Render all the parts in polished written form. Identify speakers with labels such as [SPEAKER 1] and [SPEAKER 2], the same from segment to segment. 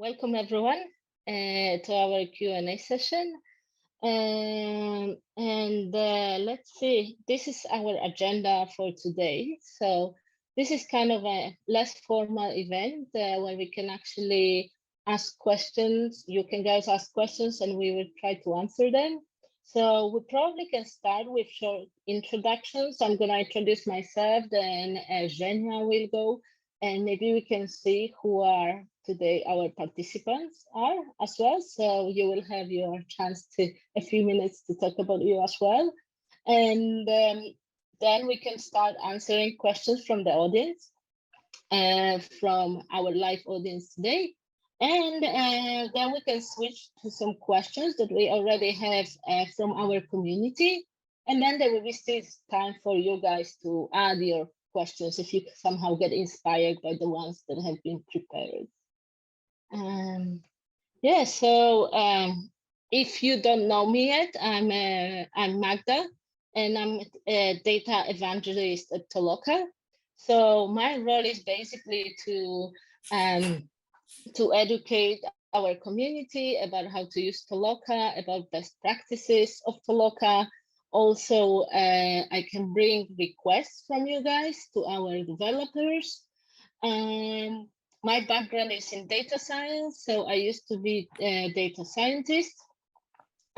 [SPEAKER 1] welcome everyone to our Q&A session. Let's see, this is our agenda for today. So this is kind of a less formal event where we can actually ask questions. You can guys ask questions and we will try to answer them. So we probably can start with short introductions. I'm going to introduce myself, then Zhenya will go, and maybe we can see who are today our participants are as well. So you will have your chance to a few minutes to talk about you as well. And then we can start answering questions from the audience, from our live audience today. And then we can switch to some questions that we already have from our community. And then there will be still time for you guys to add your questions if you somehow get inspired by the ones that have been prepared. Yeah, so if you don't know me yet, I'm Magda, and I'm a data evangelist at Toloka. So my role is basically to educate our community about how to use Toloka, about best practices of Toloka. Also, I can bring requests from you guys to our developers. My background is in data science, so I used to be a data scientist.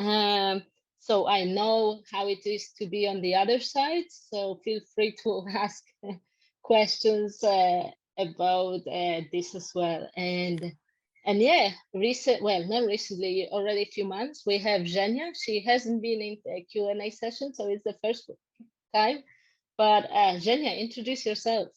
[SPEAKER 1] So I know how it is to be on the other side. So feel free to ask questions about this as well. And yeah, not recently, already a few months, we have Zhenya. She hasn't been in the Q&A session, so it's the first time. But Zhenya, introduce yourself.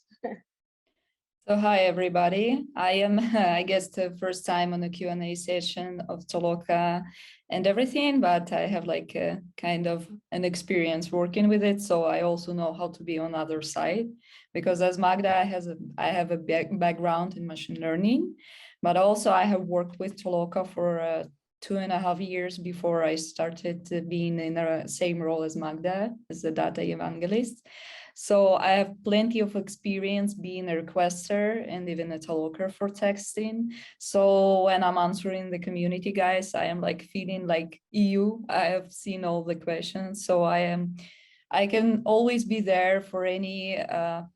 [SPEAKER 2] So hi everybody. I am, I guess, the first time on the Q&A session of Toloka and everything, but I have like a kind of an experience working with it, so I also know how to be on the other side. Because as Magda I have a background in machine learning, but also I have worked with Toloka for 2.5 years before I started being in the same role as Magda, as a data evangelist. So I have plenty of experience being a requester and even a Toloker for texting. So when I'm answering the community guys, I am like feeling like EU. I have seen all the questions. So I can always be there for any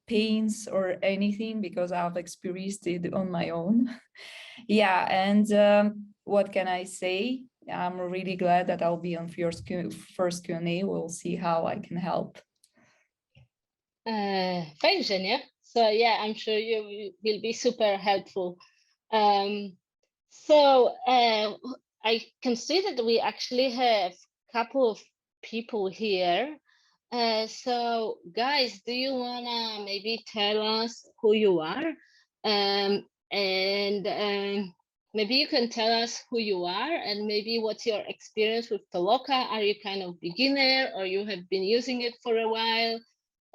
[SPEAKER 2] pains or anything because I've experienced it on my own. Yeah, and what can I say? I'm really glad that I'll be on first Q&A. We'll see how I can help.
[SPEAKER 1] Thanks, Zhenya. So yeah, I'm sure you will be super helpful. So I can see that we actually have a couple of people here. So guys, do you wanna maybe tell us who you are? Maybe you can tell us who you are and maybe what's your experience with Toloka. Are you kind of beginner or you have been using it for a while?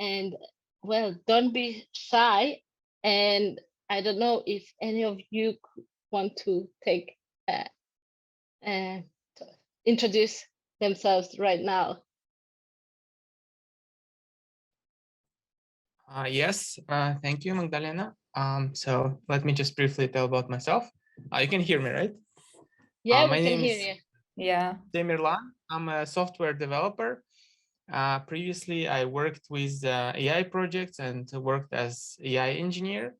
[SPEAKER 1] And well, don't be shy. And I don't know if any of you want to take to introduce themselves right now.
[SPEAKER 3] Yes, thank you, Magdalena. So let me just briefly tell about myself. You can hear me, right?
[SPEAKER 1] Yeah, we can hear you.
[SPEAKER 2] Yeah.
[SPEAKER 3] Demirlan. I'm a software developer. Previously, I worked with AI projects and worked as AI engineer.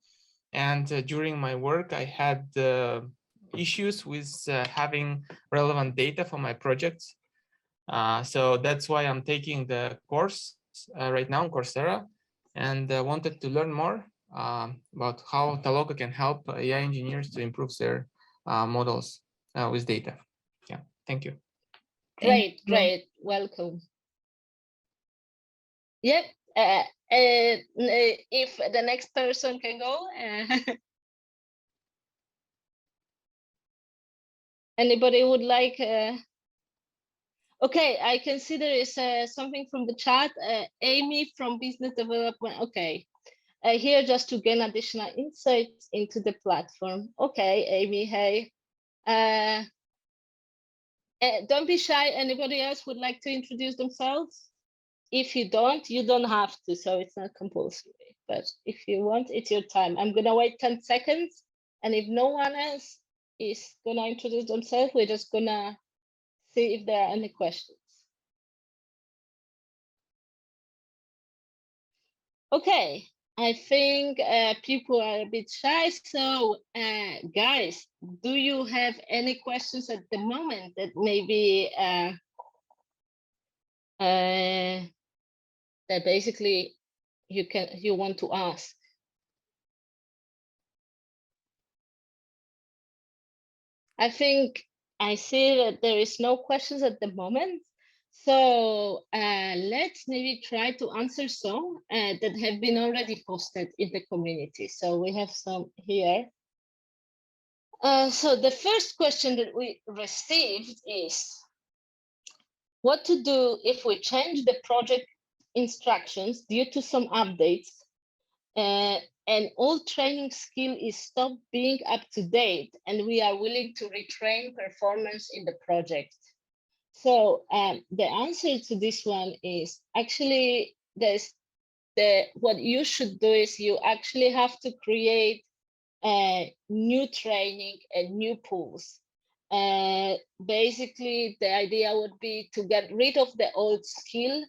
[SPEAKER 3] And during my work, I had issues with having relevant data for my projects. So that's why I'm taking the course right now on Coursera, and wanted to learn more about how Toloka can help AI engineers to improve their models with data. Yeah, thank you.
[SPEAKER 1] Great. Welcome. Yep. If the next person can go. Anybody would like? Okay, I can see there is something from the chat. Amy from business development. Okay. Here just to gain additional insights into the platform. Okay, Amy, hey. Don't be shy. Anybody else would like to introduce themselves? If you don't have to, so it's not compulsory. But if you want, it's your time. I'm gonna wait 10 seconds. And if no one else is gonna introduce themselves. We're just gonna see if there are any questions. Okay, I think people are a bit shy. So, guys, do you have any questions at the moment that maybe that basically you want to ask? I think I see that there is no questions at the moment. So let's maybe try to answer some that have been already posted in the community. So we have some here. So the first question that we received is, what to do if we change the project instructions due to some updates and all training skill is stopped being up to date and we are willing to retrain performance in the project? So the answer to this one is actually what you should do is you actually have to create new training and new pools. Basically, the idea would be to get rid of the old skill.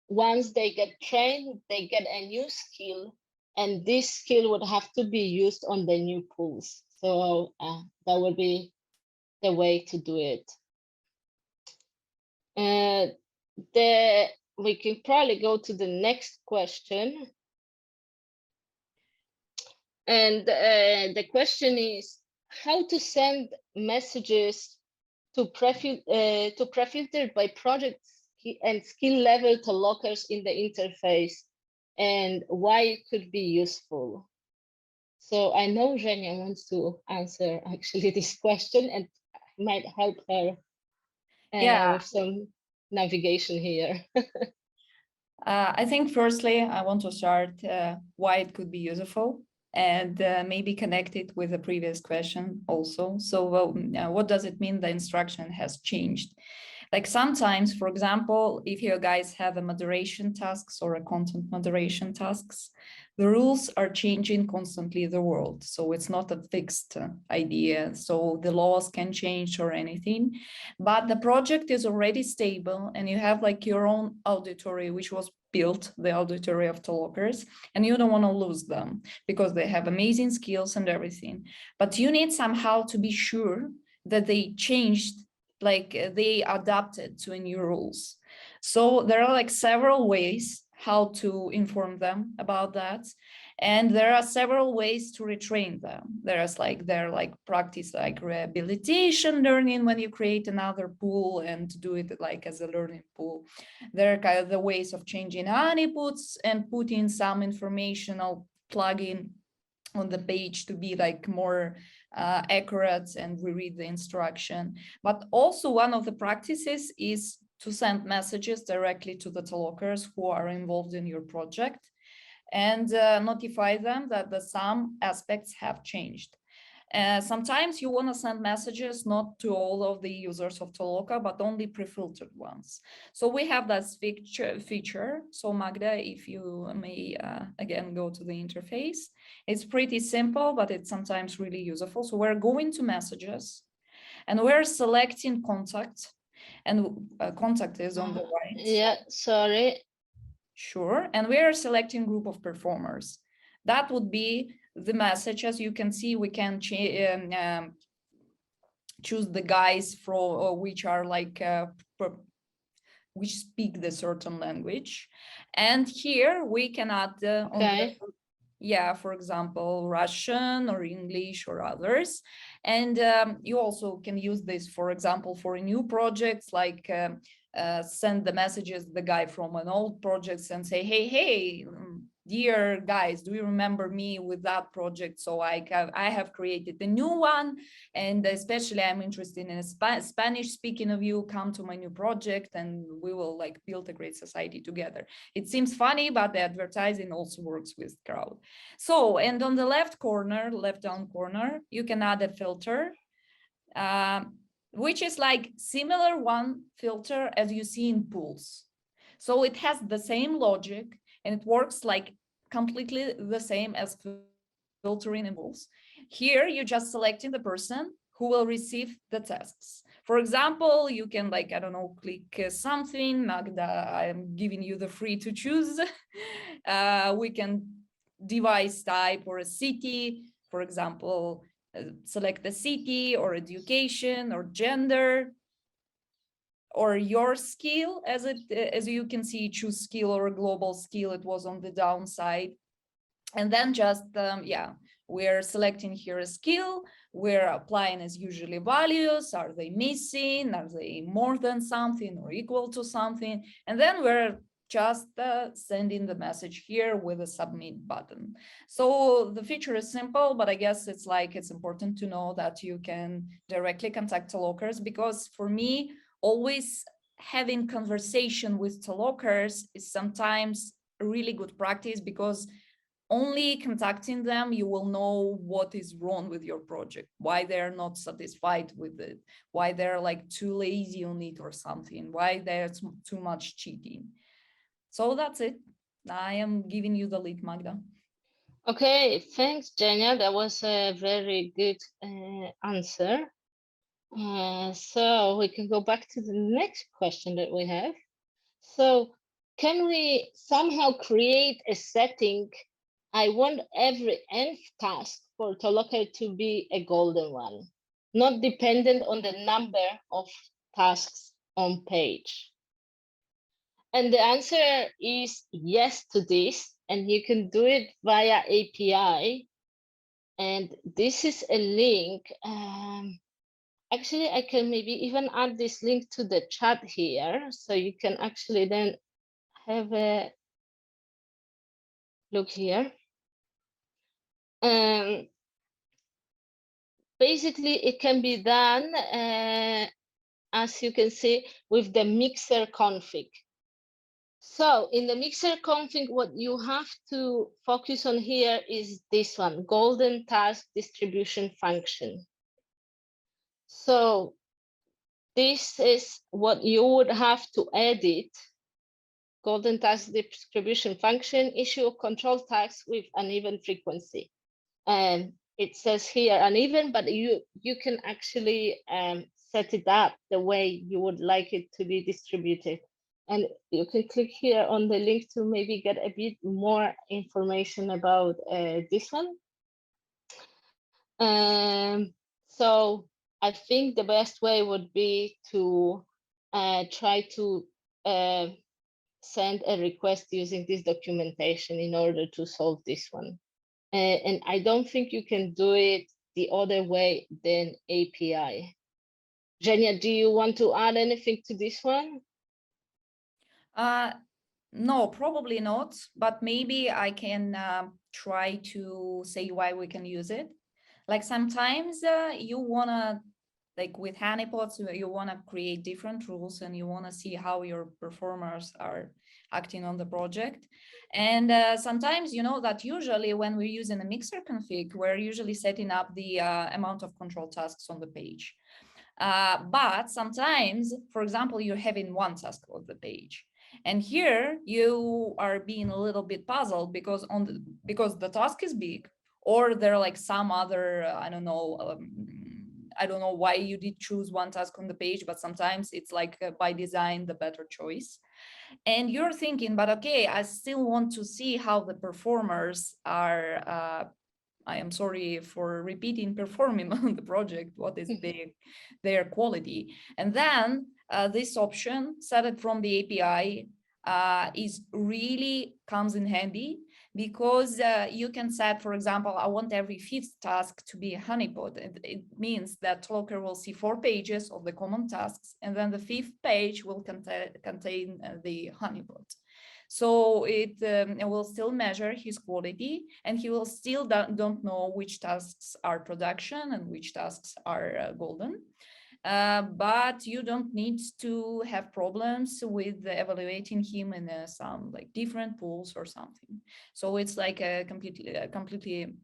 [SPEAKER 1] Once they get trained, they get a new skill, and this skill would have to be used on the new pools. So that would be the way to do it. We can probably go to the next question. And the question is how to send messages to prefiltered by project and skill level to lockers in the interface and why it could be useful. So I know Zhenya wants to answer actually this question and might help her with some navigation here.
[SPEAKER 2] I think firstly, I want to start why it could be useful and maybe connect it with the previous question also. So what does it mean the instruction has changed? Like sometimes, for example, if you guys have a moderation tasks or a content moderation tasks, the rules are changing constantly the world. So it's not a fixed idea. So the laws can change or anything, but the project is already stable and you have like your own auditory, which was built, the auditory of Tolokers, and you don't want to lose them because they have amazing skills and everything. But you need somehow to be sure that they changed, like they adapted to new rules. So there are like several ways how to inform them about that. And there are several ways to retrain them. There's like practice like rehabilitation learning when you create another pool and do it like as a learning pool. There are kind of the ways of changing honeypots and putting some informational plugin on the page to be like more accurate and reread the instruction. But also one of the practices is to send messages directly to the Tolokers who are involved in your project and notify them that some aspects have changed. Sometimes you want to send messages not to all of the users of Toloka, but only pre-filtered ones. So we have that feature. So Magda, if you may again go to the interface, it's pretty simple, but it's sometimes really useful. So we're going to messages and we're selecting contact, and contact is on the right.
[SPEAKER 1] Yeah, sorry.
[SPEAKER 2] Sure, and we are selecting group of performers. That would be the message. As you can see, we can choose the guys for which are like which speak the certain language, and here we can add
[SPEAKER 1] Okay.
[SPEAKER 2] For example, Russian or English or others. And you also can use this, for example, for new projects, like send the messages, the guy from an old project and say, hey, dear guys, do you remember me with that project? So I have created a new one, and especially I'm interested in Spanish speaking of you, come to my new project and we will like build a great society together. It seems funny, but the advertising also works with crowd. So, and on the left down corner, you can add a filter, which is like similar one filter as you see in pools. So it has the same logic and it works like completely the same as filtering in pools. Here, you're just selecting the person who will receive the tasks. For example, you can like, I don't know, click something. Magda, I'm giving you the free to choose. We can device type or a city, for example, select a city or education or gender or your skill, as you can see, choose skill or a global skill. It was on the downside. And then just, we're selecting here a skill, we're applying as usually values. Are they missing? Are they more than something or equal to something? And then we're just sending the message here with a submit button. So the feature is simple, but I guess it's important to know that you can directly contact Tolokers, because for me, always having conversation with Tolokers is sometimes a really good practice, because only contacting them, you will know what is wrong with your project, why they're not satisfied with it, why they're like too lazy on it or something, why there's too much cheating. So that's it. I am giving you the lead, Magda.
[SPEAKER 1] Okay, thanks, Jenya. That was a very good answer. So we can go back to the next question that we have. So can we somehow create a setting? I want every nth task for Toloka to be a golden one, not dependent on the number of tasks on page. And the answer is yes to this, and you can do it via API. And this is a link. Actually, I can maybe even add this link to the chat here, so you can actually then have a look here. Basically, it can be done, as you can see, with the mixer config. So in the mixer config, what you have to focus on here is this one, golden task distribution function. So this is what you would have to edit. Golden task distribution function, issue control tasks with uneven frequency. And it says here uneven, but you can actually set it up the way you would like it to be distributed. And you can click here on the link to maybe get a bit more information about this one. So I think the best way would be to try to send a request using this documentation in order to solve this one. And I don't think you can do it the other way than API. Zhenya, do you want to add anything to this one?
[SPEAKER 2] No, probably not, but maybe I can try to say why we can use it. Like sometimes you want to, like with honeypots, you want to create different rules and you want to see how your performers are acting on the project. And sometimes, you know, that usually when we're using a mixer config, we're usually setting up the amount of control tasks on the page. But sometimes, for example, you're having one task on the page. And here you are being a little bit puzzled because the task is big, or there are like some other, I don't know why you did choose one task on the page, but sometimes it's like by design, the better choice. And you're thinking, but okay, I still want to see how the performers are, I am sorry for repeating, performing on the project, what is their quality. And then this option, set it from the API, is really comes in handy, because you can set, for example, I want every fifth task to be a honeypot. It means that Toloker will see 4 pages of the common tasks, and then the 5th page will contain the honeypot. So it will still measure his quality, and he will still don't know which tasks are production and which tasks are golden. But you don't need to have problems with evaluating him in some like different pools or something. So it's like a completely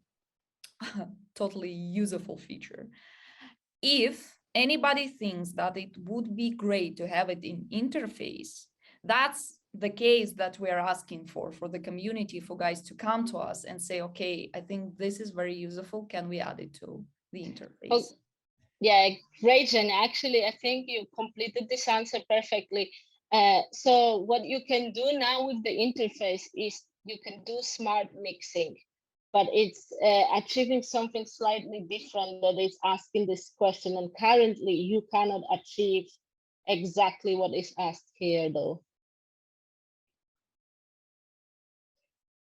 [SPEAKER 2] totally useful feature. If anybody thinks that it would be great to have it in interface, that's the case that we are asking for the community, for guys to come to us and say, okay, I think this is very useful. Can we add it to the interface?
[SPEAKER 1] Yeah, great, Jen. Actually, I think you completed this answer perfectly. So what you can do now with the interface is you can do smart mixing, but it's achieving something slightly different that is asking this question. And currently you cannot achieve exactly what is asked here though.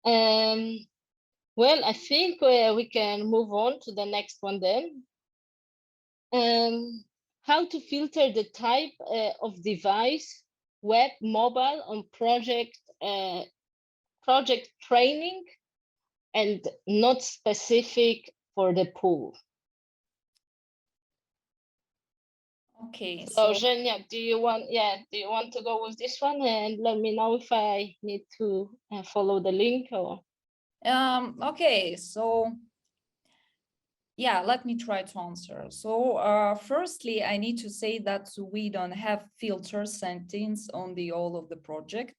[SPEAKER 1] Well, I think we can move on to the next one then. How to filter the type of device, web, mobile on project training and not specific for the pool.
[SPEAKER 2] Okay,
[SPEAKER 1] So
[SPEAKER 2] so
[SPEAKER 1] Zhenya, do you want to go with this one and let me know if I need to follow the link or?
[SPEAKER 2] okay, so yeah, let me try to answer. So firstly, I need to say that we don't have filter settings on the all of the project.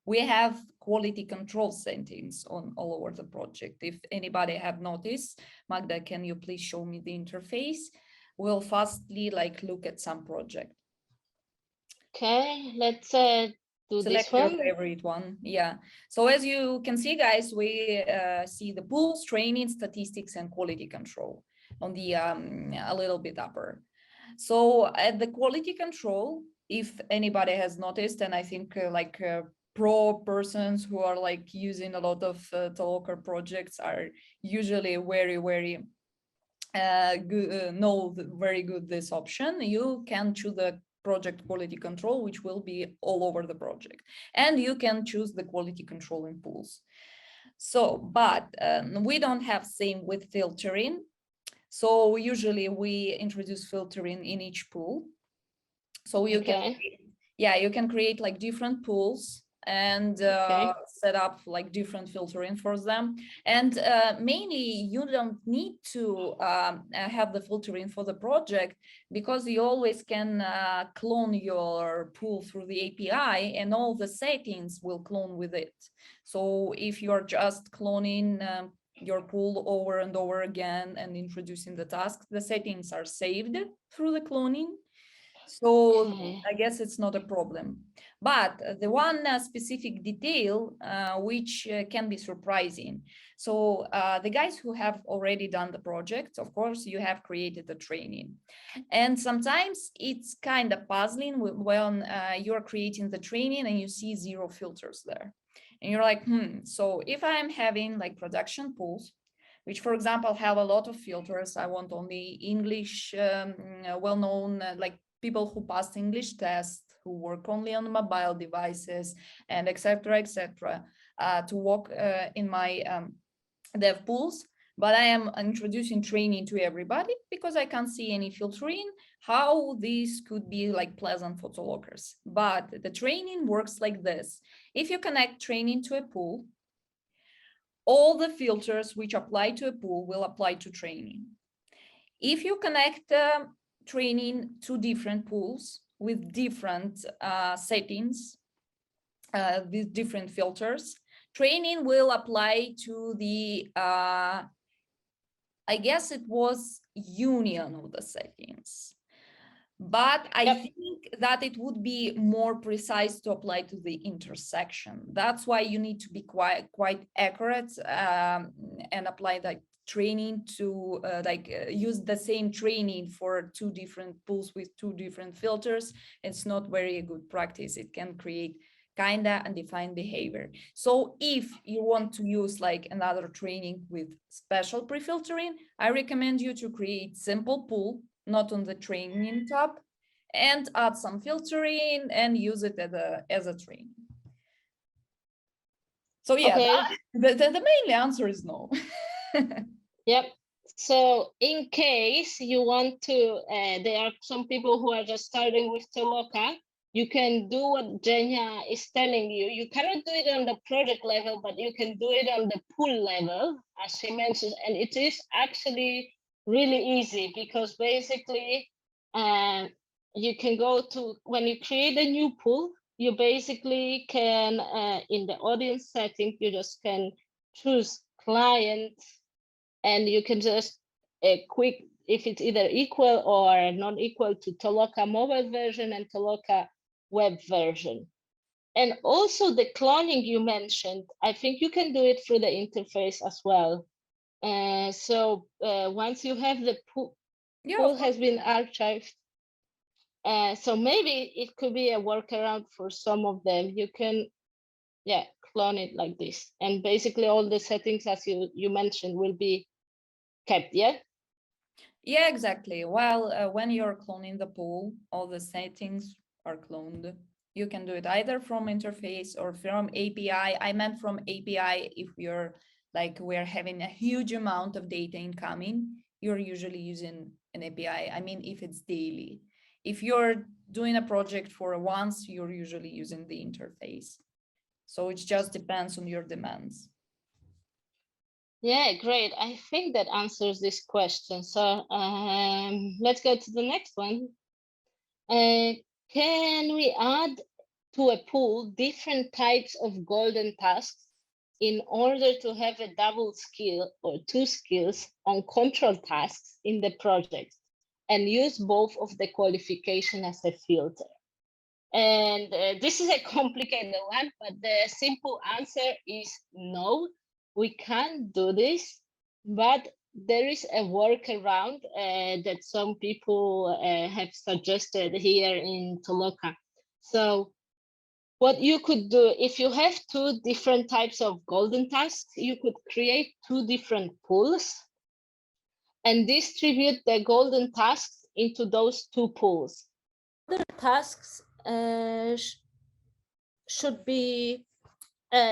[SPEAKER 2] We have quality control settings on all over the project. If anybody have noticed, Magda, can you please show me the interface? We'll firstly like look at some project.
[SPEAKER 1] Okay, let's do
[SPEAKER 2] Select
[SPEAKER 1] this
[SPEAKER 2] your
[SPEAKER 1] one.
[SPEAKER 2] favorite one. Yeah. So as you can see, guys, we see the pools, training, statistics, and quality control on the a little bit upper. So at the quality control, if anybody has noticed, and I think pro persons who are like using a lot of Toloker projects are usually very good, know very good this option. You can choose the project quality control, which will be all over the project, and you can choose the quality control in pools. So, but we don't have same with filtering. So usually we introduce filtering in each pool. So you can, you can create like different pools and set up like different filtering for them. And mainly you don't need to have the filtering for the project, because you always can clone your pool through the API and all the settings will clone with it. So if you're just cloning your pool over and over again and introducing the tasks, the settings are saved through the cloning. So I guess it's not a problem. But the one specific detail which can be surprising. So the guys who have already done the project, of course, you have created the training. And sometimes it's kind of puzzling when you're creating the training and you see 0 filters there. And you're like, so if I'm having like production pools, which for example have a lot of filters, I want only English well-known like people who passed English tests, who work only on mobile devices, and etc., to work in my dev pools. But I am introducing training to everybody because I can't see any filtering, how this could be like pleasant for Tolokers. But the training works like this. If you connect training to a pool, all the filters which apply to a pool will apply to training. If you connect training to different pools with different settings, with different filters, training will apply to the, I guess it was union of the settings. But I think that it would be more precise to apply to the intersection. That's why you need to be quite accurate and apply that training to use the same training for 2 different pools with 2 different filters. It's not very good practice. It can create kinda undefined behavior. So if you want to use like another training with special pre-filtering, I recommend you to create simple pool, not on the training tab, and add some filtering and use it as a training. So yeah, the main answer is no.
[SPEAKER 1] Yep. So in case you want to, there are some people who are just starting with Toloka, you can do what Jenya is telling you. You cannot do it on the project level, but you can do it on the pool level, as she mentioned. And it is actually really easy because basically you can go to, when you create a new pool, you basically can, in the audience setting, you just can choose client, and you can just if it's either equal or not equal to Toloka mobile version and Toloka web version. And also the cloning you mentioned, I think you can do it through the interface as well. So once you have the pool has been archived, so maybe it could be a workaround for some of them. You can, clone it like this. And basically all the settings, as you mentioned, will be kept, yeah?
[SPEAKER 2] Yeah, exactly. Well, when you're cloning the pool, all the settings are cloned. You can do it either from interface or from API. I meant from API if we're having a huge amount of data incoming, you're usually using an API. I mean, if it's daily. If you're doing a project for once, you're usually using the interface. So it just depends on your demands.
[SPEAKER 1] Yeah, great. I think that answers this question. So let's go to the next one. Can we add to a pool different types of golden tasks in order to have a double skill or two skills on control tasks in the project and use both of the qualification as a filter? And this is a complicated one, but the simple answer is no, we can't do this, but there is a workaround that some people have suggested here in Toloka. So what you could do, if you have two different types of golden tasks, you could create two different pools and distribute the golden tasks into those two pools. Other tasks should be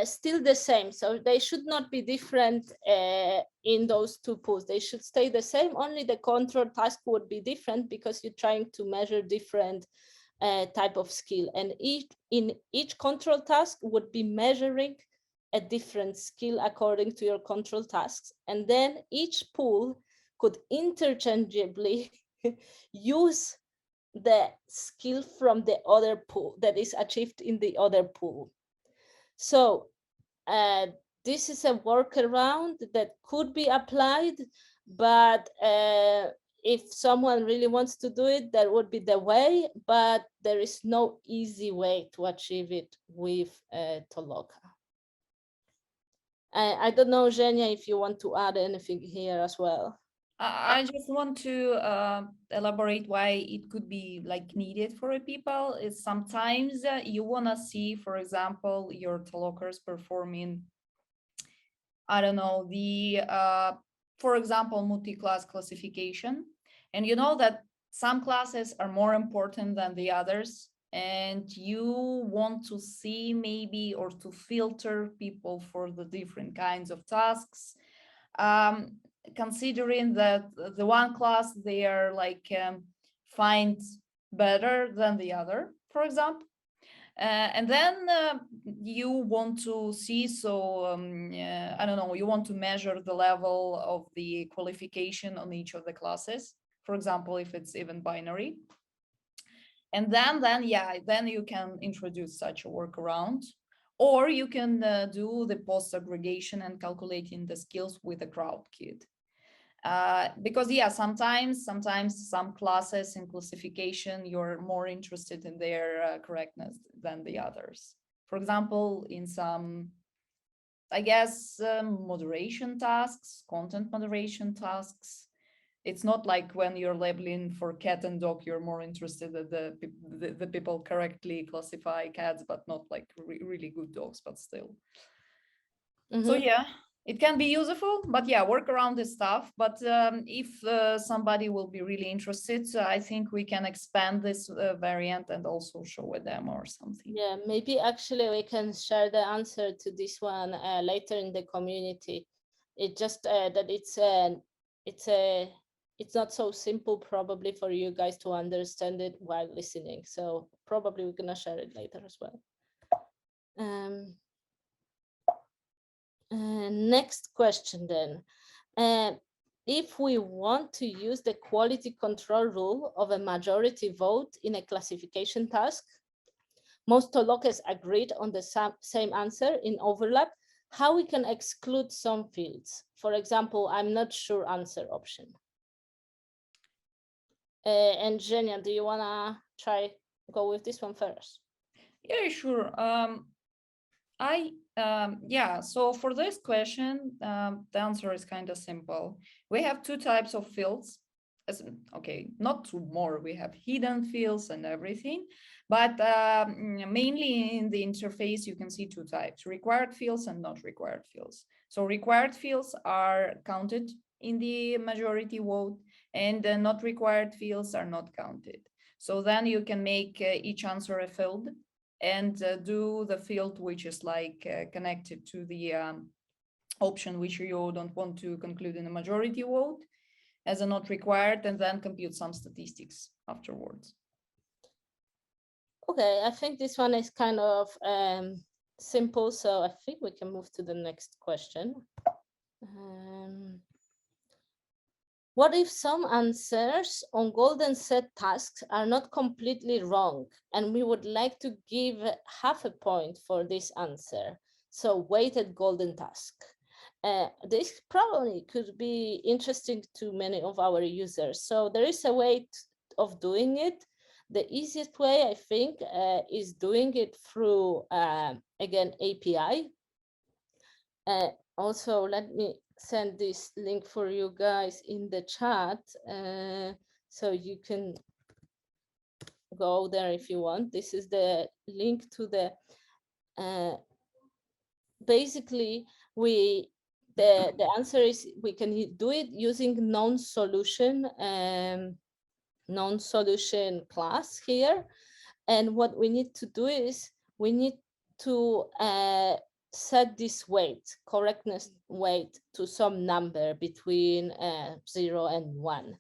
[SPEAKER 1] still the same, so they should not be different in those two pools. They should stay the same, only the control task would be different because you're trying to measure different type of skill, and in each control task would be measuring a different skill according to your control tasks, and then each pool could interchangeably use the skill from the other pool that is achieved in the other pool. So this is a workaround that could be applied, but if someone really wants to do it, that would be the way, but there is no easy way to achieve it with Toloka. I don't know, Zhenya, if you want to add anything here as well.
[SPEAKER 2] I just want to elaborate why it could be needed for people. Is sometimes you want to see, for example, your Tolokers performing, I don't know, the, for example, multi-class classification. And you know that some classes are more important than the others. And you want to see maybe or to filter people for the different kinds of tasks. Considering that the one class they are find better than the other, for example, and then you want to see, so I don't know, you want to measure the level of the qualification on each of the classes, for example, if it's even binary. And then you can introduce such a workaround. Or you can do the post aggregation and calculating the skills with a crowd kit. Because sometimes some classes in classification, you're more interested in their correctness than the others. For example, in some, I guess, moderation tasks, content moderation tasks, it's not like when you're labeling for cat and dog, you're more interested that the people correctly classify cats, but not really good dogs, but still. So it can be useful, but work around this stuff. But if somebody will be really interested, I think we can expand this variant and also show a demo or something.
[SPEAKER 1] Yeah, maybe actually we can share the answer to this one later in the community. It just that it's not so simple probably for you guys to understand it while listening. So probably we're gonna share it later as well. Next question then. If we want to use the quality control rule of a majority vote in a classification task, most Tolokers agreed on the same answer in overlap, how we can exclude some fields? For example, I'm not sure answer option. And Zhenya, do you wanna go with this one first?
[SPEAKER 2] Yeah, sure. Yeah, so for this question, the answer is kind of simple. We have two types of fields. Okay, not two more, we have hidden fields and everything, but mainly in the interface, you can see two types, required fields and not required fields. So required fields are counted in the majority vote, and the not required fields are not counted. So then you can make each answer a field and do the field which is like connected to the option which you don't want to conclude in a majority vote as a not required, and then compute some statistics afterwards.
[SPEAKER 1] Okay, I think this one is kind of simple, so I think we can move to the next question. What if some answers on golden set tasks are not completely wrong, and we would like to give half a point for this answer? So weighted golden task. This probably could be interesting to many of our users. So there is a way of doing it. The easiest way, I think, is doing it through, again, API. Also, let me send this link for you guys in the chat, so you can go there if you want. This is the link to the, basically, the answer is we can do it using non-solution class here. And what we need to do is we need to set this weight, correctness weight, to some number between 0 and 1.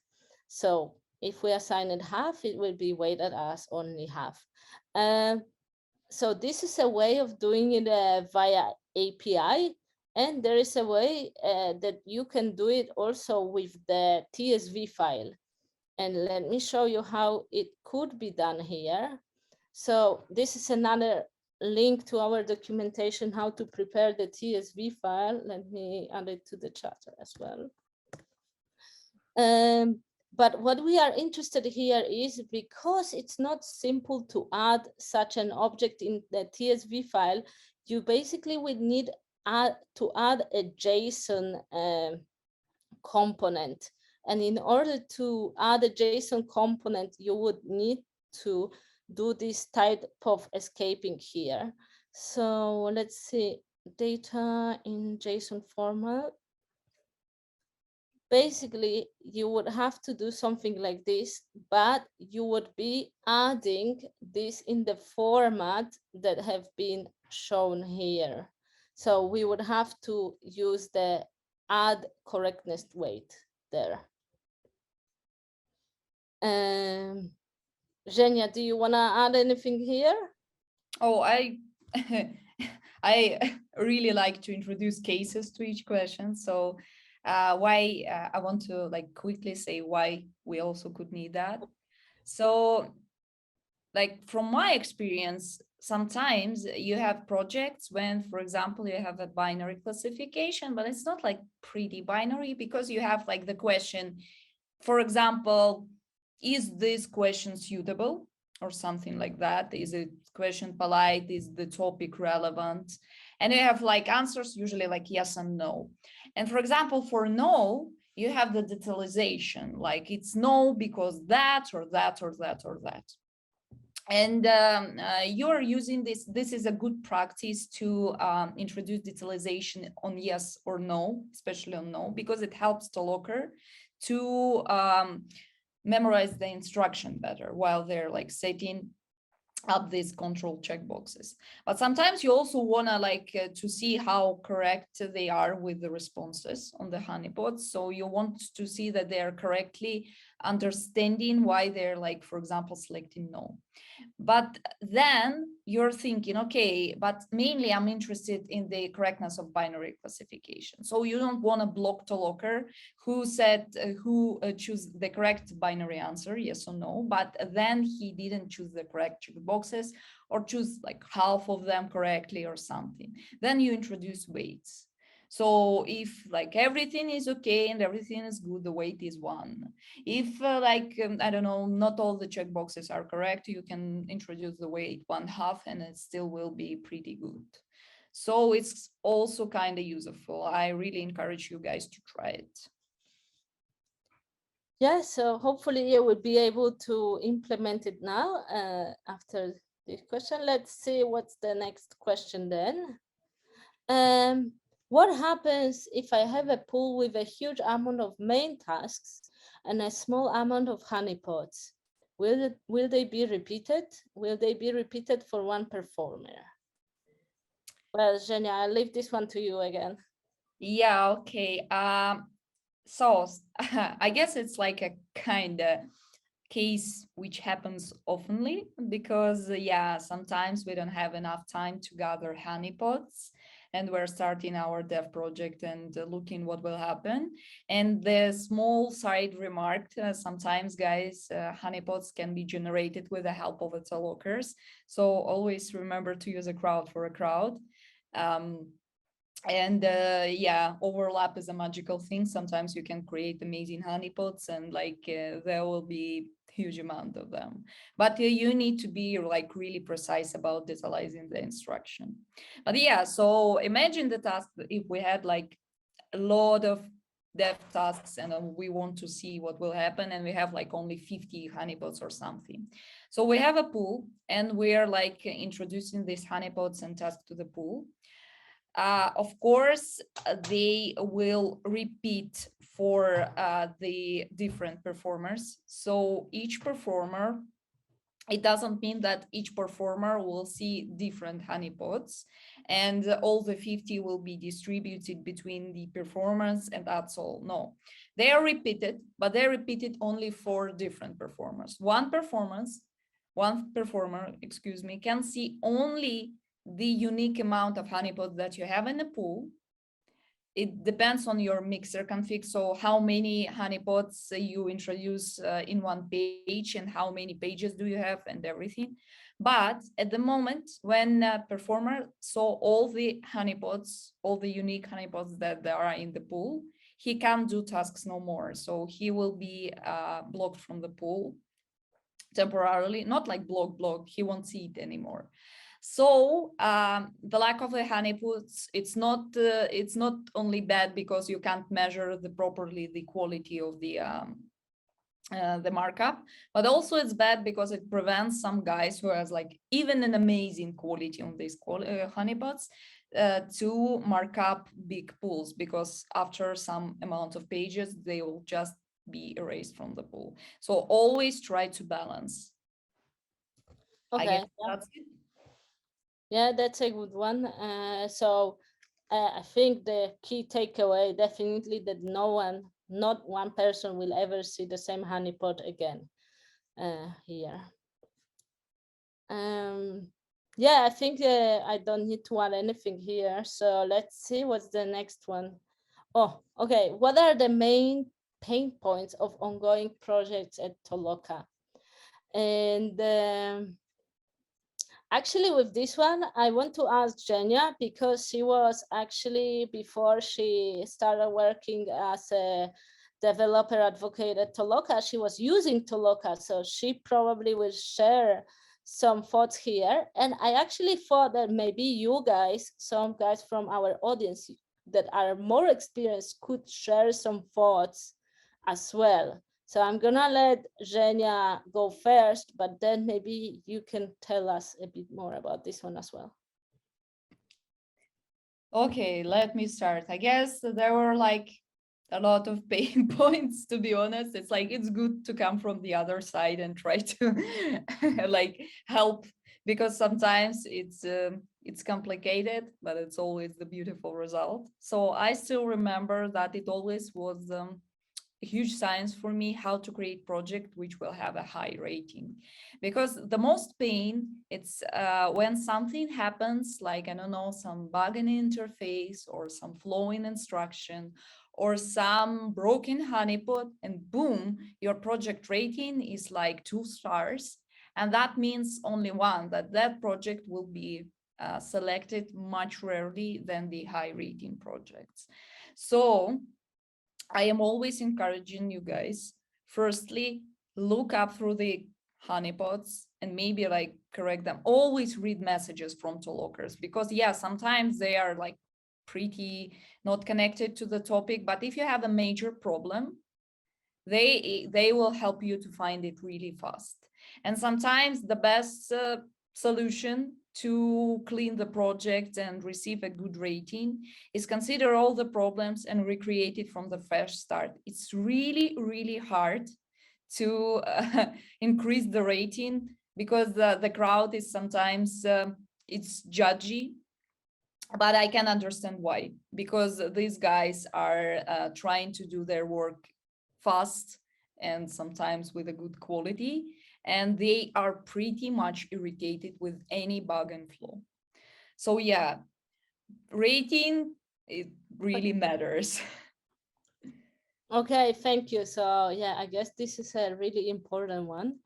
[SPEAKER 1] So if we assign it half, it will be weighted as only half. So this is a way of doing it via API. And there is a way that you can do it also with the TSV file. And let me show you how it could be done here. So this is another link to our documentation, how to prepare the TSV file. Let me add it to the chat as well. But what we are interested here is, because it's not simple to add such an object in the TSV file, you basically would need to add a JSON component. And in order to add a JSON component, you would need to do this type of escaping here. So let's see, data in JSON format. Basically, you would have to do something like this, but you would be adding this in the format that have been shown here. So we would have to use the add correctness weight there. Zhenya, do you want to add anything here?
[SPEAKER 2] Oh, I really like to introduce cases to each question. So why I want to like quickly say why we also could need that. So like from my experience, sometimes you have projects when, for example, you have a binary classification, but it's not like pretty binary, because you have like the question, for example, is this question suitable or something like that? Is it question polite? Is the topic relevant? And you have like answers usually like yes and no. And for example, for no, you have the detailization, like it's no because that or that or that or that. And you're using this is a good practice to introduce detailization on yes or no, especially on no, because it helps Toloker to memorize the instruction better while they're like setting up these control checkboxes. But sometimes you also want to like to see how correct they are with the responses on the honeypots. So you want to see that they are correctly understanding why they're like, for example, selecting no. But then you're thinking, okay, but mainly I'm interested in the correctness of binary classification. So you don't want to block Toloker who said, choose the correct binary answer, yes or no, but then he didn't choose the correct checkboxes or choose like half of them correctly or something. Then you introduce weights. So if like everything is okay and everything is good, the weight is 1. If I don't know, not all the checkboxes are correct, you can introduce the weight 1/2 and it still will be pretty good. So it's also kind of useful. I really encourage you guys to try it.
[SPEAKER 1] Yeah, so hopefully you will be able to implement it now after this question. Let's see what's the next question then. What happens if I have a pool with a huge amount of main tasks and a small amount of honeypots? Will they be repeated? Will they be repeated for one performer? Well, Zhenya, I'll leave this one to you again.
[SPEAKER 2] Yeah, okay. So I guess it's like a kind of case which happens oftenly because yeah, sometimes we don't have enough time to gather honeypots and we're starting our dev project and looking what will happen. And the small side remark, sometimes guys, honeypots can be generated with the help of the tolokers. So always remember to use a crowd for a crowd. And yeah, overlap is a magical thing. Sometimes you can create amazing honeypots and like there will be huge amount of them, but you need to be like really precise about detailing the instruction. But yeah, so imagine the task if we had like a lot of dev tasks and we want to see what will happen and we have like only 50 honeypots or something. So we have a pool and we are like introducing these honeypots and tasks to the pool. Of course, they will repeat for the different performers. So each performer, it doesn't mean that each performer will see different honeypots and all the 50 will be distributed between the performers and that's all. No, they are repeated, but they're repeated only for different performers. One performer, excuse me, can see only the unique amount of honeypots that you have in the pool. It depends on your mixer config, so how many honeypots you introduce in one page and how many pages do you have and everything. But at the moment when a performer saw all the honeypots, all the unique honeypots that there are in the pool, he can't do tasks no more. So he will be blocked from the pool temporarily, not like block, he won't see it anymore. So the lack of the honeypots, it's not only bad because you can't measure properly the quality of the markup, but also it's bad because it prevents some guys who has like even an amazing quality on these honeypots to mark up big pools, because after some amount of pages they will just be erased from the pool. So always try to balance. I
[SPEAKER 1] Okay,
[SPEAKER 2] guess
[SPEAKER 1] yeah.
[SPEAKER 2] that's it.
[SPEAKER 1] Yeah, that's a good one. So I think the key takeaway definitely that not one person will ever see the same honeypot again here. Yeah, I think I don't need to add anything here. So let's see what's the next one. Oh, okay. What are the main pain points of ongoing projects at Toloka? And actually, with this one, I want to ask Zhenya because she was actually, before she started working as a developer advocate at Toloka, she was using Toloka. So she probably will share some thoughts here. And I actually thought that maybe you guys, some guys from our audience that are more experienced, could share some thoughts as well. So I'm gonna let Zhenya go first, but then maybe you can tell us a bit more about this one as well.
[SPEAKER 2] Okay, let me start. I guess there were like a lot of pain points, to be honest. It's like it's good to come from the other side and try to like help, because sometimes it's complicated, but it's always the beautiful result. So I still remember that it always was a huge science for me how to create project which will have a high rating, because the most pain it's when something happens, like I don't know, some bug in the interface or some flaw in instruction or some broken honeypot, and boom, your project rating is like 2 stars, and that means only one, that that project will be selected much rarely than the high rating projects. So I am always encouraging you guys, firstly, look up through the honeypots and maybe like correct them. Always read messages from Tolokers, because yeah, sometimes they are like pretty not connected to the topic, but if you have a major problem, they will help you to find it really fast. And sometimes the best solution to clean the project and receive a good rating is consider all the problems and recreate it from the fresh start. It's really, really hard to increase the rating, because the crowd is sometimes it's judgy, but I can understand why, because these guys are trying to do their work fast and sometimes with a good quality, and they are pretty much irritated with any bug and flaw. So yeah, rating, it really matters.
[SPEAKER 1] Okay, thank you. So yeah, I guess this is a really important one.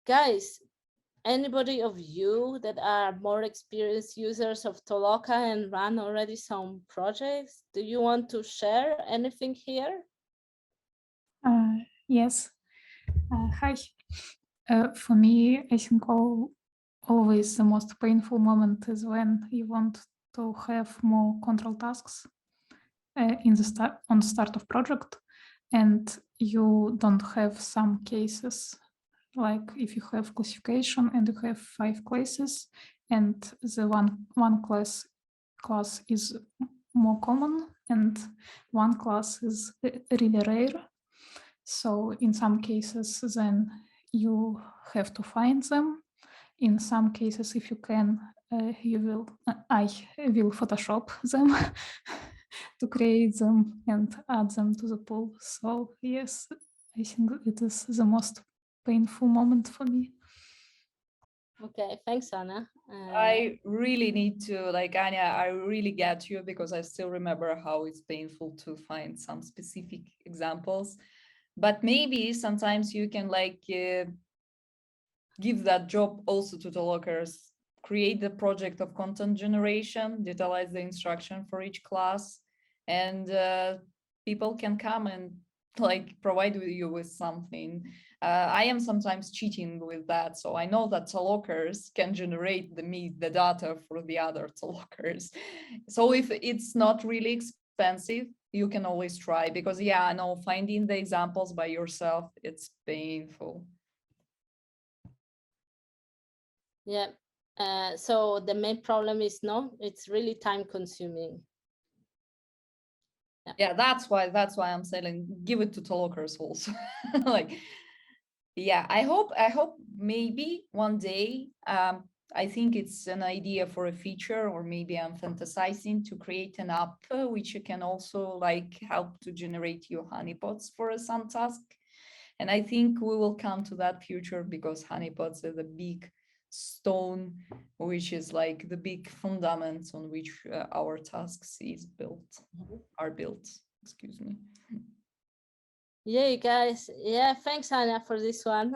[SPEAKER 1] Guys, anybody of you that are more experienced users of Toloka and run already some projects, do you want to share anything here?
[SPEAKER 4] Yes. Hi. For me, I think always the most painful moment is when you want to have more control tasks on the start of project, and you don't have some cases. Like if you have classification and you have 5 classes, and the one class is more common and one class is really rare. So in some cases, then you have to find them. In some cases, if you can, I will Photoshop them to create them and add them to the pool. So yes, I think it is the most painful moment for me.
[SPEAKER 1] Okay, thanks, Anna.
[SPEAKER 2] I really need to, like Anya, I really get you, because I still remember how it's painful to find some specific examples. But maybe sometimes you can like give that job also to Tolokers, create the project of content generation, detailize the instruction for each class, and people can come and like provide you with something. I am sometimes cheating with that, so I know that Tolokers can generate the data for the other Tolokers. So if it's not really expensive, you can always try, because yeah, I know finding the examples by yourself, it's painful.
[SPEAKER 1] Yeah. So the main problem is it's really time consuming.
[SPEAKER 2] Yeah, that's why I'm saying give it to Tolokers also. Like, yeah, I hope maybe one day, I think it's an idea for a feature, or maybe I'm fantasizing to create an app which you can also like help to generate your honeypots for some task. And I think we will come to that future, because honeypots are the big stone, which is like the big fundaments on which our tasks are built. Excuse me.
[SPEAKER 1] Yeah, guys. Yeah, thanks, Anna, for this one.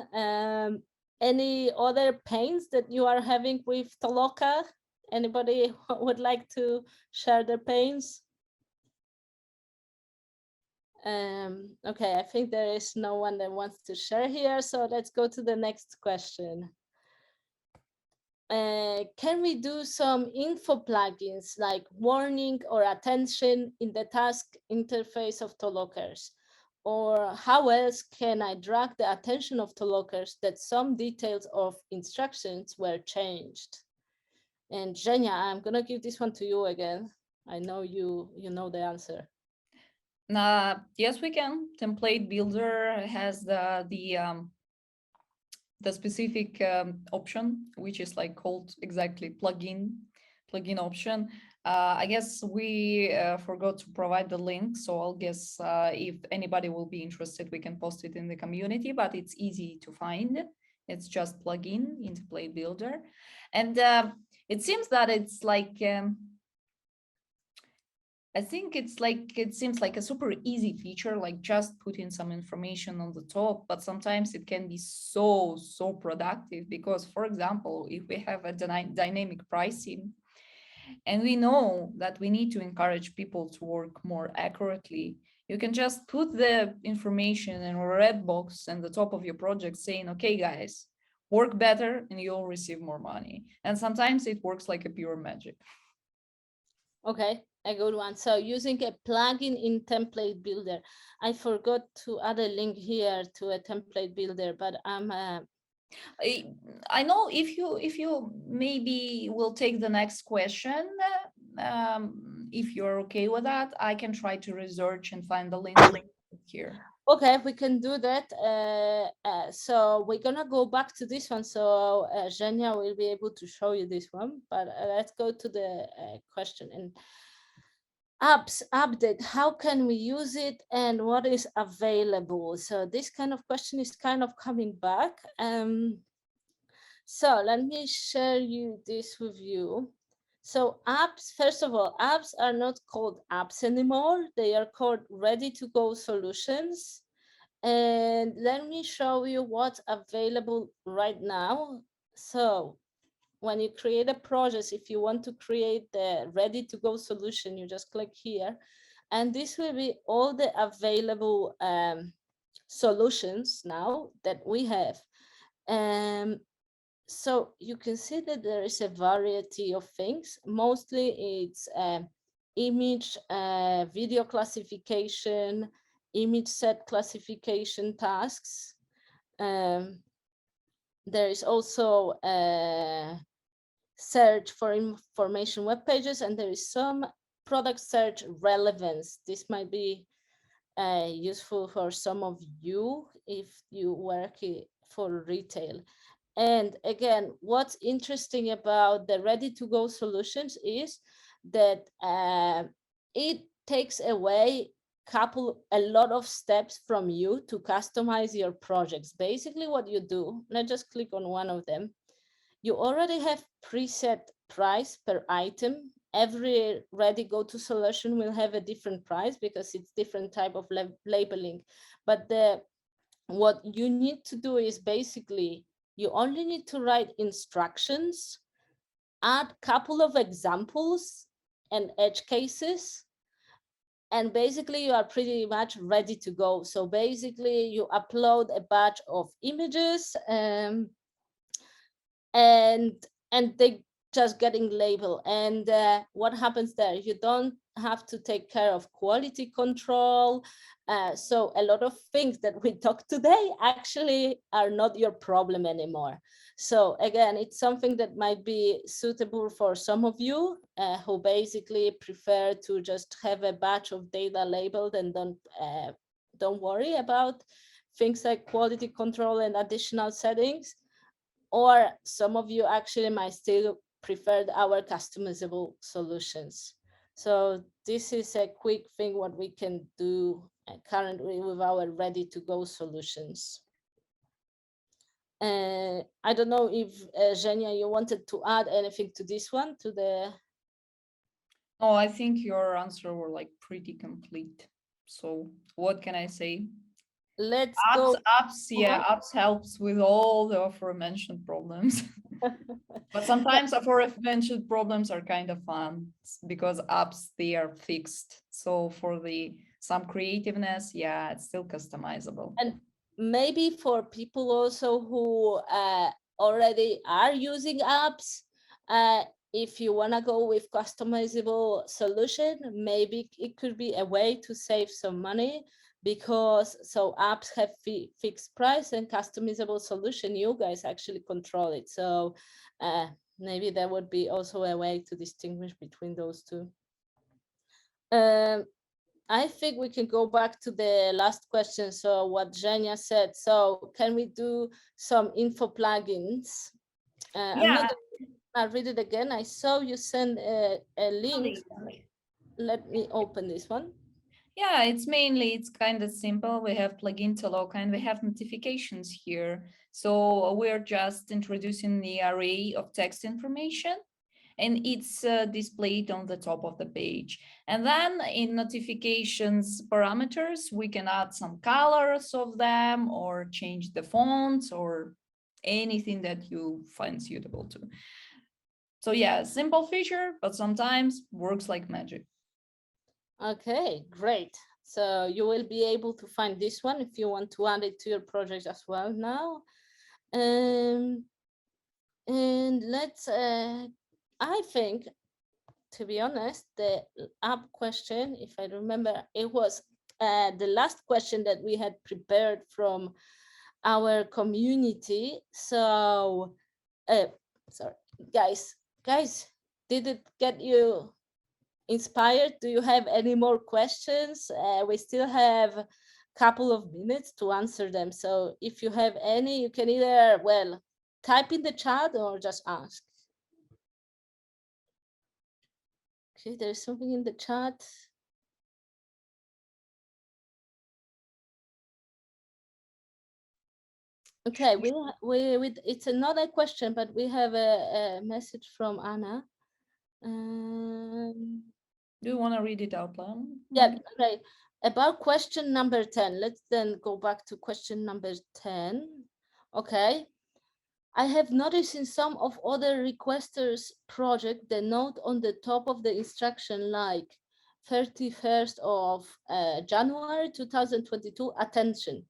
[SPEAKER 1] Any other pains that you are having with Toloka? Anybody would like to share their pains? Okay, I think there is no one that wants to share here, so let's go to the next question. Can we do some info plugins like warning or attention in the task interface of Tolokers? Or how else can I drag the attention of Tolokers that some details of instructions were changed? And Zhenya, I'm gonna give this one to you again. I know you know the answer.
[SPEAKER 2] Yes, we can. Template builder has the specific option, which is like called exactly plugin option. I guess we forgot to provide the link, so I'll guess if anybody will be interested, we can post it in the community, but it's easy to find. It's just plugin into Template Builder. And it seems that it's like I think it's like, it seems like a super easy feature, like just put in some information on the top, but sometimes it can be so productive because, for example, if we have a dynamic pricing and we know that we need to encourage people to work more accurately, you can just put the information in a red box in the top of your project saying, okay, guys, work better and you'll receive more money. And sometimes it works like a pure magic.
[SPEAKER 1] Okay, a good one. So using a plugin in template builder. I forgot to add a link here to a template builder, but
[SPEAKER 2] I know if you maybe will take the next question, if you're okay with that, I can try to research and find the link here.
[SPEAKER 1] okay, we can do that. So we're gonna go back to this one. So Zhenya will be able to show you this one, but let's go to the question. And apps update, how can we use it and what is available? So this kind of question is kind of coming back. So let me share you this with you. So apps, first of all, apps are not called apps anymore. They are called ready-to-go solutions. And let me show you what's available right now. So when you create a project, if you want to create the ready-to-go solution, you just click here. And this will be all the available solutions now that we have. So you can see that there is a variety of things. Mostly it's image, video classification, image set classification tasks. There is also a search for information web pages, and there is some product search relevance. This might be useful for some of you if you work for retail. And again, what's interesting about the ready-to-go solutions is that it takes away a lot of steps from you to customize your projects. Basically what you do, let's just click on one of them. You already have preset price per item. Every ready-go-to solution will have a different price because it's different type of labeling. But what you need to do is basically you only need to write instructions, add couple of examples and edge cases, and basically you are pretty much ready to go. So basically you upload a batch of images and they just getting labeled. And what happens there? You don't have to take care of quality control. So a lot of things that we talk today actually are not your problem anymore. So again, it's something that might be suitable for some of you who basically prefer to just have a batch of data labeled and don't worry about things like quality control and additional settings. Or some of you actually might still prefer our customizable solutions. So this is a quick thing what we can do currently with our ready-to-go solutions. I don't know if Zhenya, you wanted to add anything to this one, to the...
[SPEAKER 2] No, I think your answer were like pretty complete. So what can I say?
[SPEAKER 1] Let's
[SPEAKER 2] apps,
[SPEAKER 1] go.
[SPEAKER 2] Apps helps with all the aforementioned problems. But sometimes aforementioned problems are kind of fun because apps, they are fixed. So for some creativeness, yeah, it's still customizable.
[SPEAKER 1] And maybe for people also who already are using apps, if you want to go with customizable solution, maybe it could be a way to save some money, because so apps have fixed price and customizable solution, you guys actually control it. So maybe that would be also a way to distinguish between those two. I think we can go back to the last question. So what Zhenya said, so can we do some info plugins?
[SPEAKER 2] Yeah.
[SPEAKER 1] I'm not gonna read it again. I saw you send a link. Let me open this one.
[SPEAKER 2] Yeah, it's kind of simple. We have plugin Toloka and we have notifications here. So we're just introducing the array of text information. and it's displayed on the top of the page. And then in notifications parameters, we can add some colors of them or change the fonts or anything that you find suitable to. So yeah, simple feature, but sometimes works like magic.
[SPEAKER 1] Okay, great. So you will be able to find this one if you want to add it to your project as well now. And let's, I think, to be honest, the app question, if I remember, it was the last question that we had prepared from our community. So, sorry, guys, did it get you inspired? Do you have any more questions? We still have a couple of minutes to answer them. So if you have any, you can either, well, type in the chat or just ask. Okay, there's something in the chat. Okay, it's another question, but we have a message from Anna.
[SPEAKER 2] Do you want to read it out loud?
[SPEAKER 1] Yeah, right. About question number 10. Let's then go back to question number 10. Okay. I have noticed in some of other requesters project the note on the top of the instruction like 31st of January 2022, attention.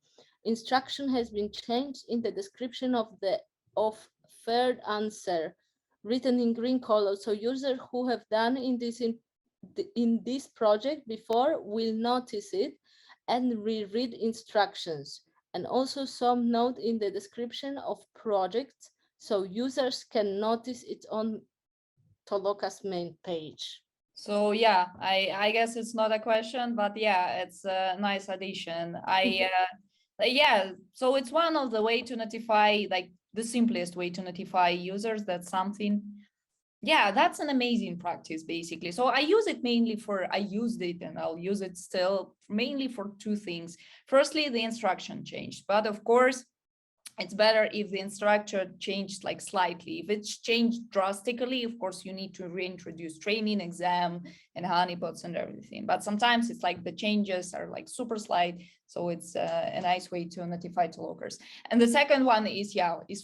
[SPEAKER 1] Instruction has been changed in the description of third answer, written in green color. So users who have done in this project before will notice it and reread instructions, and also some note in the description of projects so users can notice it on Toloka's main page.
[SPEAKER 2] So yeah, I guess it's not a question, but yeah, it's a nice addition. Yeah, so it's one of the way to notify, like the simplest way to notify users that something, yeah, that's an amazing practice basically. So I used it and I'll use it still mainly for two things. Firstly, the instruction changed, but of course, it's better if the instructor changed like slightly. If it's changed drastically, of course, you need to reintroduce training, exam, and honeypots and everything. But sometimes it's like the changes are like super slight. So it's a nice way to notify Tolokers. And the second one is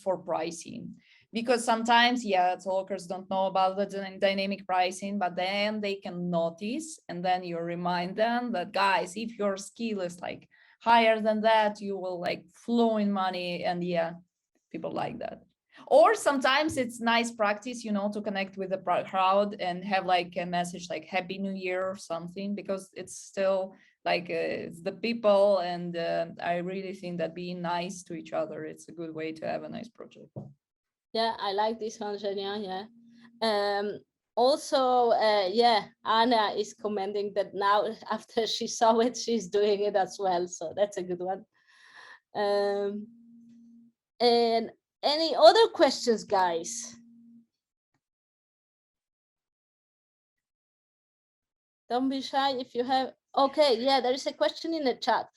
[SPEAKER 2] for pricing. Because sometimes, Tolokers don't know about the dynamic pricing, but then they can notice, and then you remind them that, guys, if your skill is like higher than that, you will like flow in money, and people like that. Or sometimes it's nice practice, to connect with the crowd and have like a message like Happy New Year or something, because it's still like it's the people, and I really think that being nice to each other, it's a good way to have a nice project.
[SPEAKER 1] Yeah, I like this one, Zhenya, Also, Anna is commenting that now after she saw it, she's doing it as well. So that's a good one. And any other questions, guys? Don't be shy if you have. Okay, there is a question in the chat.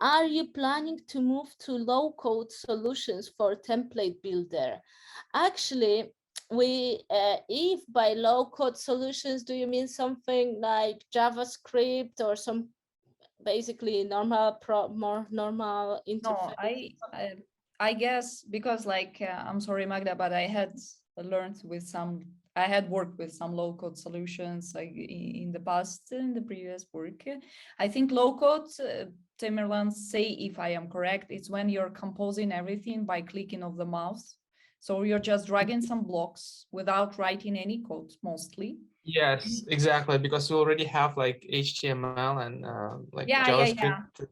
[SPEAKER 1] Are you planning to move to low-code solutions for template builder? Actually, if by low-code solutions, do you mean something like JavaScript or some basically more normal interface?
[SPEAKER 2] No, I guess because I'm sorry, Magda, but I had worked with some low-code solutions like in the past, in the previous work. I think low-code, Timmerland, say if I am correct, it's when you're composing everything by clicking of the mouse. So you're just dragging some blocks without writing any code, mostly.
[SPEAKER 3] Yes, exactly, because we already have like HTML and JavaScript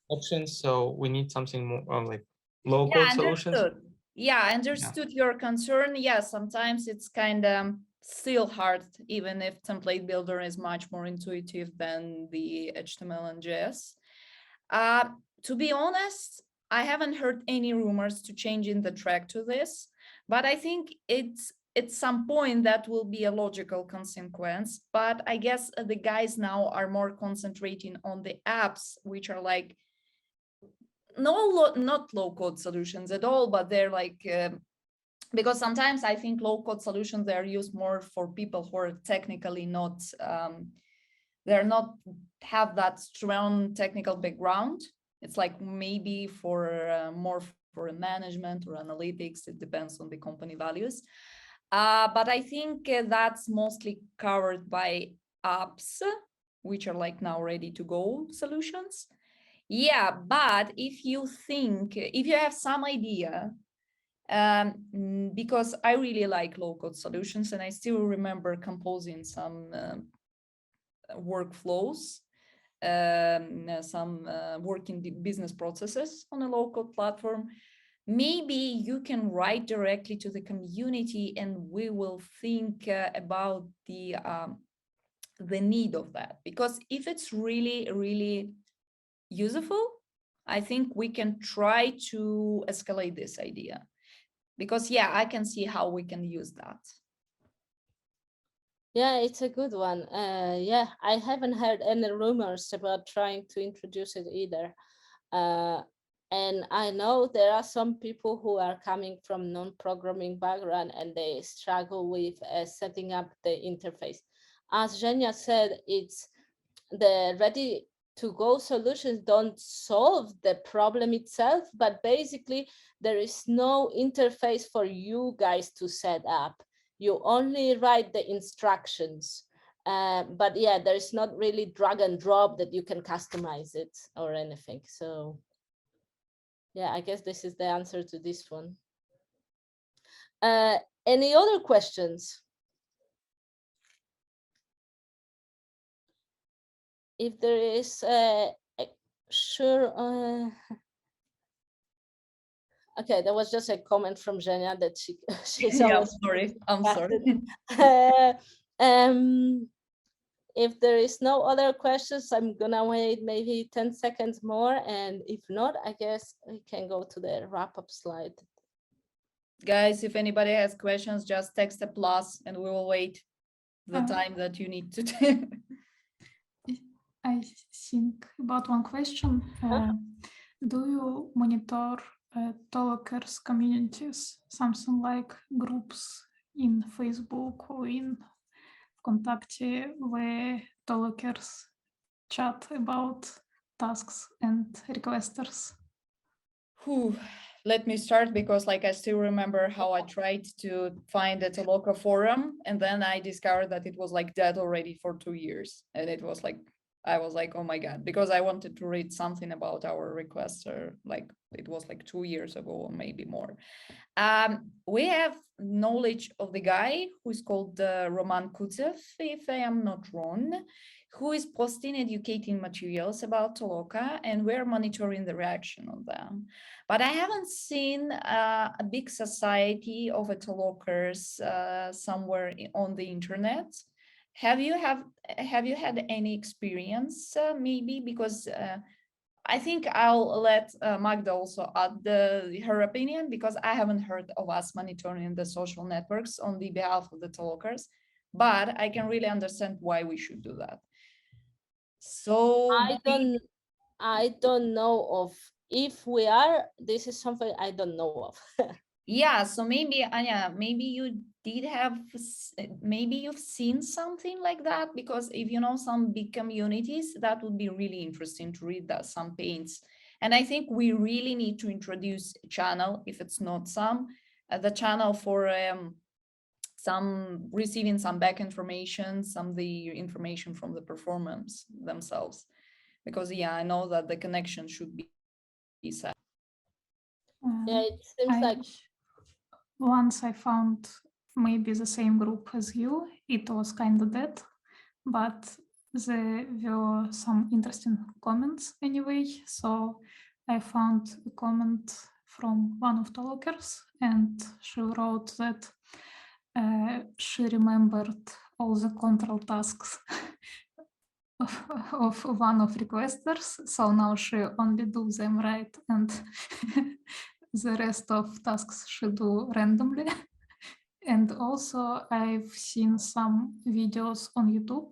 [SPEAKER 3] options, so we need something more like low-code solutions.
[SPEAKER 2] I understood your concern. Yeah, sometimes it's kind of still hard, even if template builder is much more intuitive than the HTML and JS. To be honest, I haven't heard any rumors to changing the track to this, but I think it's at some point that will be a logical consequence. But I guess the guys now are more concentrating on the apps, which are like not low-code solutions at all, but they're like because sometimes I think low-code solutions, they are used more for people who are technically not, they're not have that strong technical background. It's like maybe for more for management or analytics. It depends on the company values. But I think that's mostly covered by apps, which are like now ready to go solutions. Yeah, but if you have some idea, because I really like low-code solutions, and I still remember composing some workflows, some working business processes on a low-code platform. Maybe you can write directly to the community, and we will think about the need of that. Because if it's really, really useful, I think we can try to escalate this idea. Because yeah, I can see how we can use that.
[SPEAKER 1] Yeah, it's a good one. Yeah, I haven't heard any rumors about trying to introduce it either. And I know there are some people who are coming from non-programming background and they struggle with setting up the interface. As Zhenya said, it's the ready-to-go solutions don't solve the problem itself, but basically there is no interface for you guys to set up. You only write the instructions. But yeah, there is not really drag and drop that you can customize it or anything. So yeah, I guess this is the answer to this one. Any other questions? If there is, sure. Okay, there was just a comment from Zhenya that she's
[SPEAKER 2] Yeah,
[SPEAKER 1] always
[SPEAKER 2] I'm sorry.
[SPEAKER 1] If there is no other questions, I'm gonna wait maybe 10 seconds more, and if not, I guess we can go to the wrap-up slide.
[SPEAKER 2] Guys, if anybody has questions, just text a plus and we will wait the time that you need to.
[SPEAKER 4] I think about one question. Do you monitor Tolokers communities, something like groups in Facebook or in Kontakte where Tolokers chat about tasks and requesters?
[SPEAKER 2] Let me start, because like I still remember how I tried to find a Toloka forum, and then I discovered that it was like dead already for 2 years, and it was like, I was like, oh my god, because I wanted to read something about our requester, like it was like 2 years ago or maybe more. We have knowledge of the guy who is called Roman Kutsev, if I am not wrong, who is posting educating materials about Toloka, and we're monitoring the reaction on them. But I haven't seen a big society of Tolokers somewhere on the internet. Have you had any experience, maybe? Because I think I'll let Magda also add her opinion, because I haven't heard of us monitoring the social networks on the behalf of the Tolokers, but I can really understand why we should do that. So
[SPEAKER 1] I don't know of, if we are, this is something I don't know of.
[SPEAKER 2] yeah, so maybe Anya, maybe you did have, maybe you've seen something like that, because if you know some big communities, that would be really interesting to read that, some pains. And I think we really need to introduce a channel, if it's not some, the channel for some receiving some back information, some of the information from the performance themselves. Because yeah, I know that the connection should be set.
[SPEAKER 1] Yeah, it seems like
[SPEAKER 4] once I found maybe the same group as you, it was kind of dead, but there were some interesting comments anyway. So I found a comment from one of Tolokers, and she wrote that she remembered all the control tasks of one of requesters, so now she only do them right, and the rest of tasks she do randomly. And also I've seen some videos on YouTube.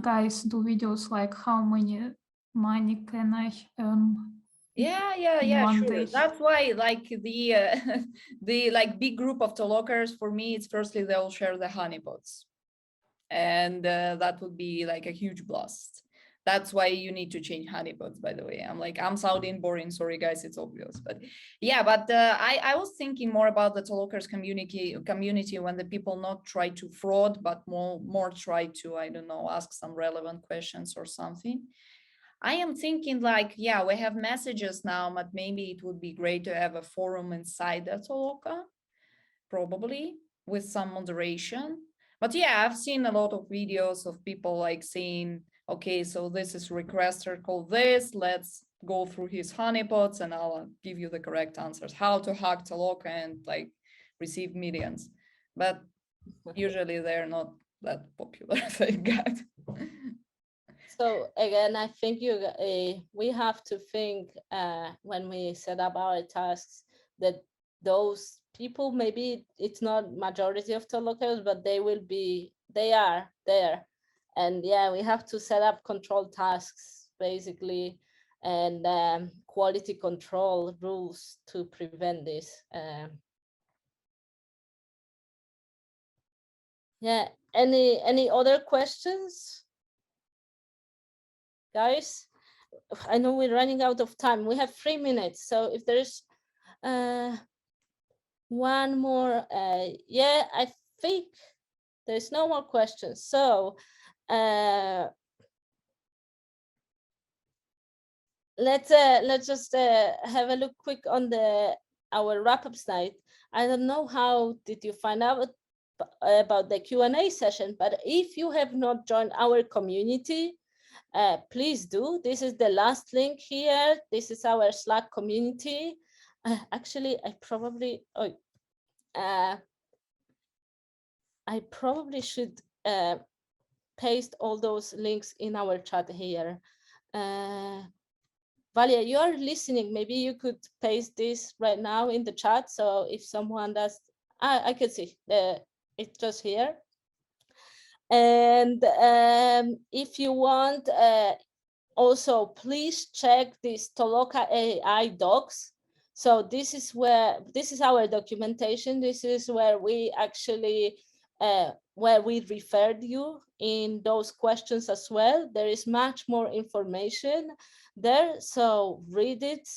[SPEAKER 4] Guys do videos like how many money can I earn
[SPEAKER 2] Yeah,
[SPEAKER 4] in one
[SPEAKER 2] sure.
[SPEAKER 4] day.
[SPEAKER 2] That's why, like the the like big group of Tolokers, for me, it's firstly they'll share the honeypots, and that would be like a huge blast. That's why you need to change honeypots, by the way. I'm sounding boring, sorry guys, it's obvious, but yeah. But I was thinking more about the Tolokers community when the people not try to fraud, but more try to, I don't know, ask some relevant questions or something. I am thinking like, yeah, we have messages now, but maybe it would be great to have a forum inside the Toloka, probably with some moderation. But yeah, I've seen a lot of videos of people like saying, okay, so this is requester called this, let's go through his honeypots and I'll give you the correct answers, how to hack Toloka and like receive millions. But usually they're not that popular, thank God.
[SPEAKER 1] So again, I think we have to think when we set up our tasks that those people, maybe it's not majority of Tolokers, but they are there. And yeah, we have to set up control tasks basically, and quality control rules to prevent this. Yeah, any other questions? Guys, I know we're running out of time. We have 3 minutes. So if there's one more, yeah, I think there's no more questions. So let's just have a look quick on our wrap-up slide. I don't know how did you find out about the Q&A session, but if you have not joined our community, please do. This is the last link here. This is our Slack community. Actually, I probably should paste all those links in our chat here. Valia, you are listening. Maybe you could paste this right now in the chat. So if someone does, I can see it's just here. And if you want, also please check this Toloka AI docs. So this is our documentation. This is where we actually where we referred you in those questions as well. There is much more information there, so read it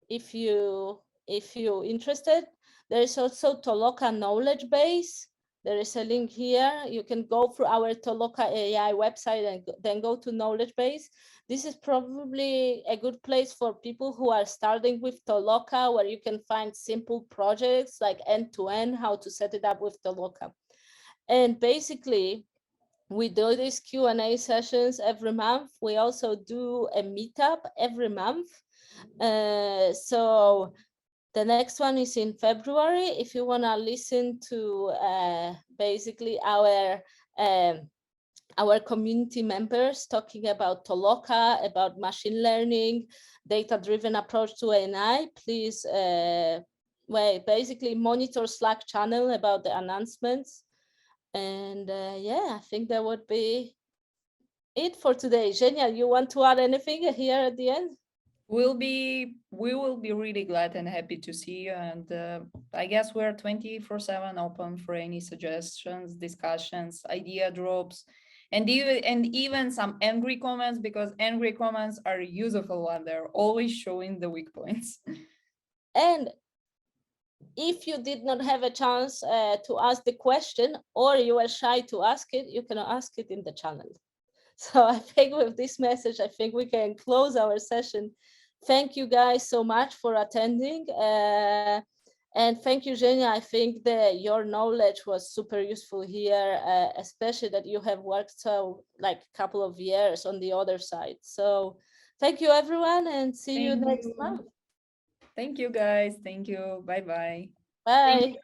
[SPEAKER 1] if you interested. There is also Toloka knowledge base. There is a link here. You can go through our Toloka AI website and then go to knowledge base. This is probably a good place for people who are starting with Toloka, where you can find simple projects like end-to-end, how to set it up with Toloka. And basically, we do these Q&A sessions every month. We also do a meetup every month. So the next one is in February. If you want to listen to basically our community members talking about Toloka, about machine learning, data-driven approach to AI, please basically monitor Slack channel about the announcements. And yeah, I think that would be it for today. Zhenya, you want to add anything here at the end?
[SPEAKER 2] We will be really glad and happy to see you, and I guess we're 24/7 open for any suggestions, discussions, idea drops, and even some angry comments, because angry comments are useful one. They're always showing the weak points.
[SPEAKER 1] And if you did not have a chance to ask the question, or you were shy to ask it, you can ask it in the channel. So I think with this message, I think we can close our session. Thank you guys so much for attending. And thank you, Zhenya. I think that your knowledge was super useful here, especially that you have worked so like a couple of years on the other side. So thank you, everyone, and see you next month.
[SPEAKER 2] Thank you, guys. Thank you. Bye-bye.
[SPEAKER 1] Bye.